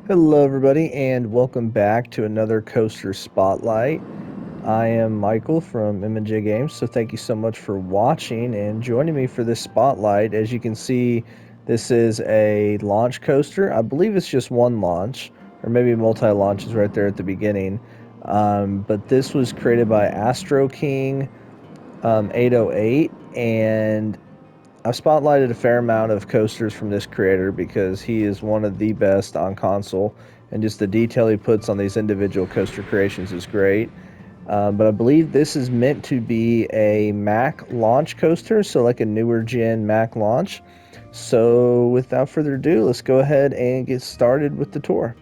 Hello, everybody, and welcome back to another Coaster Spotlight. I am Michael from M&J Games, so thank you so much for watching and joining me for this spotlight. As you can see, this is a launch coaster. I believe it's just one launch, or maybe multi-launches right there at the beginning. But this was created by Astro King 808, and I've spotlighted a fair amount of coasters from this creator because he is one of the best on console, and just the detail he puts on these individual coaster creations is great. But I believe this is meant to be a Mack launch coaster, so like a newer gen Mack launch. So without further ado, let's go ahead and get started with the tour.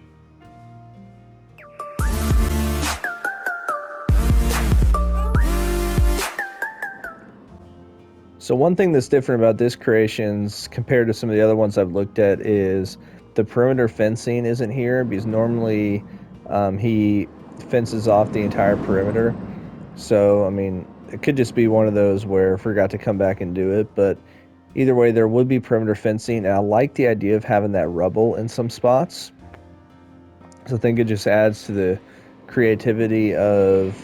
So one thing that's different about this creations compared to some of the other ones I've looked at is the perimeter fencing isn't here because normally he fences off the entire perimeter. So, I mean, it could just be one of those where I forgot to come back and do it, but either way, there would be perimeter fencing, and I like the idea of having that rubble in some spots. So I think it just adds to the creativity of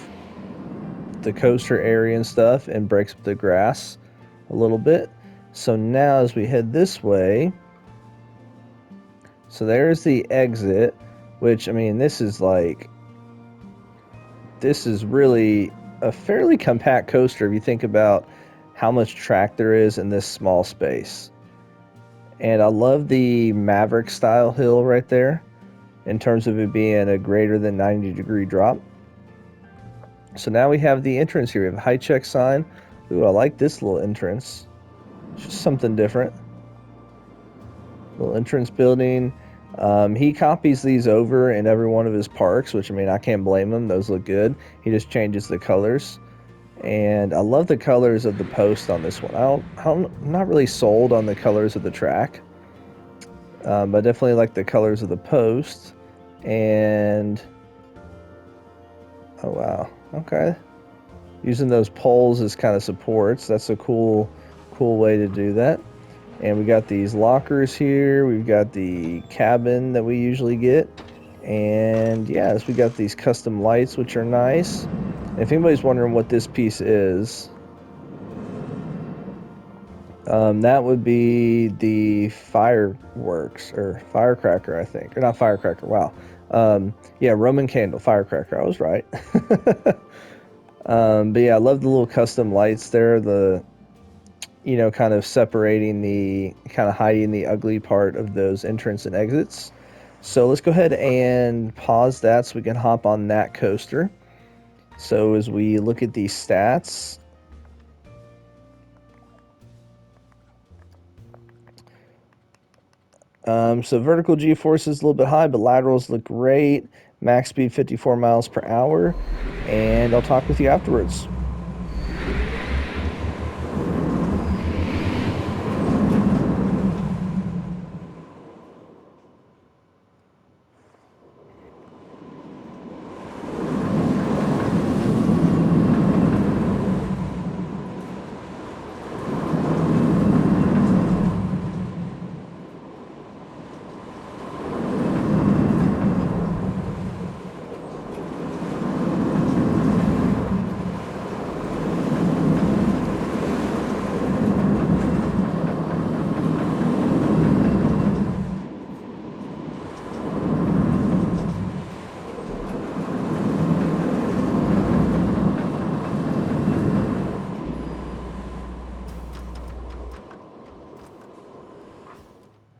the coaster area and stuff and breaks up the grass a little bit. So now as we head this way, so there's the exit, which, I mean, this is really a fairly compact coaster if you think about how much track there is in this small space. And I love the Maverick style hill right there in terms of it being a greater than 90-degree drop. So now we have the entrance here. We have a height check sign. Ooh, I like this little entrance. It's just something different. Little entrance building. He copies these over in every one of his parks, which, I mean, I can't blame him. Those look good. He just changes the colors. And I love the colors of the post on this one. I'm not really sold on the colors of the track, but I definitely like the colors of the post. And oh wow, okay, using those poles as kind of supports. That's a cool way to do that. And we got these lockers here. We've got the cabin that we usually get. And yes, we got these custom lights, which are nice. And if anybody's wondering what this piece is, that would be the fireworks or firecracker, I think. Or not firecracker, wow. Yeah, Roman candle, firecracker. I was right. But yeah, I love the little custom lights there. Kind of separating kind of hiding the ugly part of those entrance and exits. So let's go ahead and pause that so we can hop on that coaster. So as we look at these stats, so vertical G-force is a little bit high, but laterals look great. Max speed 54 miles per hour. And I'll talk with you afterwards.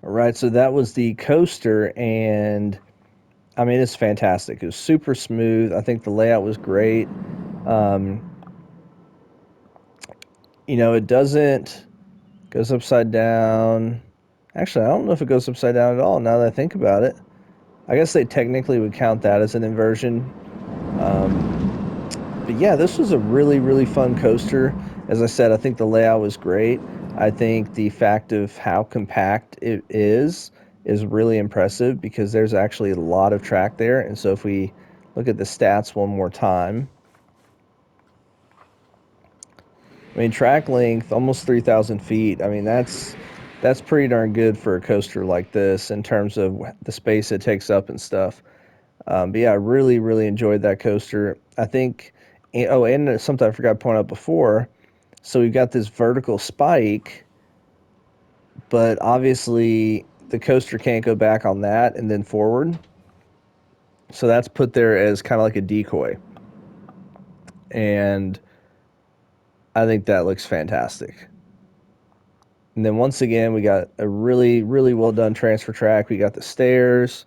All right, so that was the coaster, and I mean, it's fantastic. It was super smooth. I think the layout was great. Um, it doesn't goes upside down. Actually, I don't know if it goes upside down at all now that I think about it. I guess they technically would count that as an inversion. But yeah, this was a really, really fun coaster. As I said, I think the layout was great. I think the fact of how compact it is really impressive because there's actually a lot of track there. And so if we look at the stats one more time, I mean, track length almost 3,000 feet. I mean, that's That's pretty darn good for a coaster like this in terms of the space it takes up and stuff. But yeah, I really, really enjoyed that coaster. I think, oh, and something I forgot to point out before. So we've got this vertical spike, but obviously the coaster can't go back on that and then forward. So that's put there as kind of like a decoy. And I think that looks fantastic. And then once again, we got a really, really well done transfer track. We got the stairs.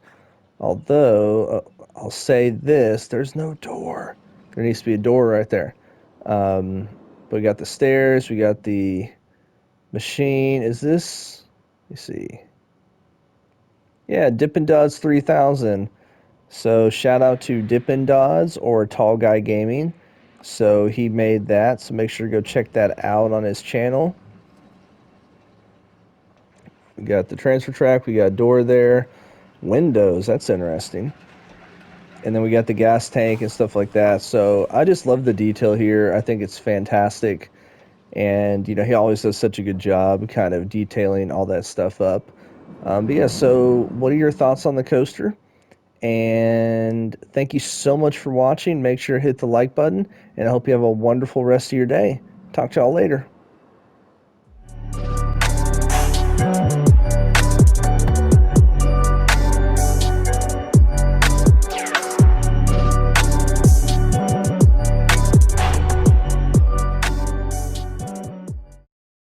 Although, I'll say this, there's no door. There needs to be a door right there. But we got the stairs. We got the machine. Is this, let me see. Yeah, Dippin' Dots 3000. So shout out to Dippin' Dots or Tall Guy Gaming. So he made that. So make sure to go check that out on his channel. We got the transfer track. We got a door there. Windows. That's interesting. And then we got the gas tank and stuff like that. So I just love the detail here. I think it's fantastic. And, you know, he always does such a good job kind of detailing all that stuff up. But yeah, so what are your thoughts on the coaster? And thank you so much for watching. Make sure to hit the like button, and I hope you have a wonderful rest of your day. Talk to y'all later.